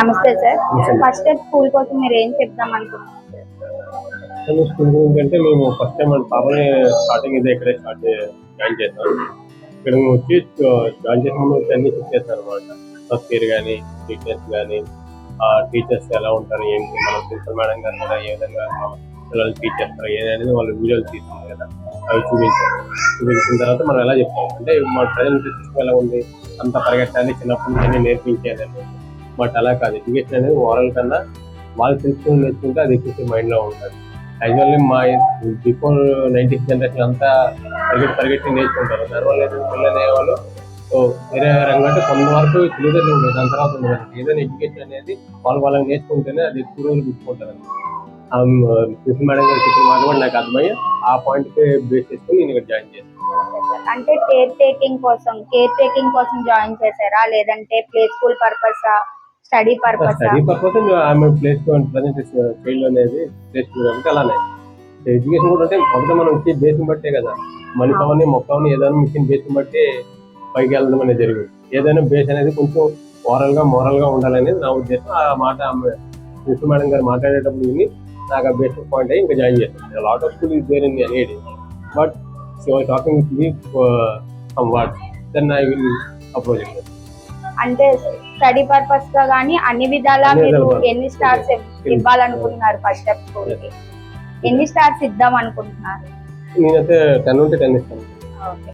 నమస్తే sir. First time school కోసం మీరు ఏం చెప్దాం అనుకుంటున్నారు? స్కూల్ గురించి అంటే మేము ఫస్ట్ టైం మన పాపని స్టార్టింగ్ ఇదే ఇక్కడే జాయిన్ చేస్తాం. ఇక్కడ వచ్చి జాయిన్ చేసిన ముందు అన్ని చెక్ చేస్తారు అనమాట. ఫస్ట్ ఇయర్ కానీ టీచర్స్ కానీ టీచర్స్ ఎలా ఉంటారు, ఏంటి, మన ప్రిన్సిపల్ మేడం గారు కూడా ఏ విధంగా పిల్లలు టీచ్ చేస్తారు ఏదనేది వాళ్ళు వీడియోలు తీసుకుంటారు కదా, అవి చూపించిన తర్వాత మనం ఎలా చెప్తాం అంటే మా ప్రజెంట్ సిస్టమ్ ఎలా ఉంది, అంత పరిగెట్టాలి, చిన్నప్పటి నుంచి అన్ని నేర్పించేది. బట్ అలా కాదు, ఎడ్యుకేషన్ అనేది ఓరల్ కన్నా వాళ్ళు తెలుసుకుని నేర్చుకుంటే అది ఎక్కువ మైండ్లో ఉంటుంది. యాక్చువల్లీ మా బిఫోర్ 90s జనరేషన్ అంతా పరిగెట్టి నేర్చుకుంటారు. దానివల్ల పిల్లలు అనేవాళ్ళు వేరే రంగం అంటే కొంతవరకు తెలియదు ఉండదు, దాని తర్వాత ఉండదు. ఏదైనా ఎడ్యుకేషన్ అనేది వాళ్ళకి నేర్చుకుంటేనే అది ఎక్కువ రోజులు గుర్తుకుంటారు. ప్రిన్సిపల్ మేడం గారు చెప్పిన మాట కూడా నాకు అర్థమయ్యి ఆ పాయింట్కి బేస్ చేసుకుని నేను ఇక్కడ జాయిన్ చేశాను. అంటే కేర్ టేకింగ్ కోసం జాయిన్ చేశారా, లేదంటే ప్లే స్కూల్ పర్పసా, స్టడీ పర్పస్? ఆమె ప్లేస్ ప్రజెంట్ ఫీల్డ్ అనేది ప్లేస్ కాబట్టి అలానే ఎడ్యుకేషన్ కూడా అంటే మొదట మనం ఇచ్చే బేస్ని బట్టే కదా, మనిషి అవన్నీ మొక్క అవన్నీ ఏదైనా ఇచ్చిన బేస్ని బట్టి పైకి వెళ్ళడం అనేది జరిగింది. ఏదైనా బేస్ అనేది కొంచెం మోరల్ గా ఉండాలనేది నా ఉద్దేశం. ఆ మాట ఆమె ప్రిన్సిపల్ మేడం గారు మాట్లాడేటప్పుడు విని నాకు ఆ బేసిక్ పాయింట్ అయ్యి ఇంకా జాయిన్ చేస్తాను. Lot of school is there in అనేది but talking with me some words then I will approach it. అంటే స్టడీ పర్పస్ గా గానీ అన్ని విధాలా మీరు ఎన్ని స్టార్స్ ఇవ్వాలనుకుంటున్నారు? ఫస్ట్ స్టెప్ స్కూల్ కి ఎన్ని స్టార్స్ ఇద్దాం అనుకుంటున్నారు? నేనైతే 10 ఉంటే 10 ఇస్తాను.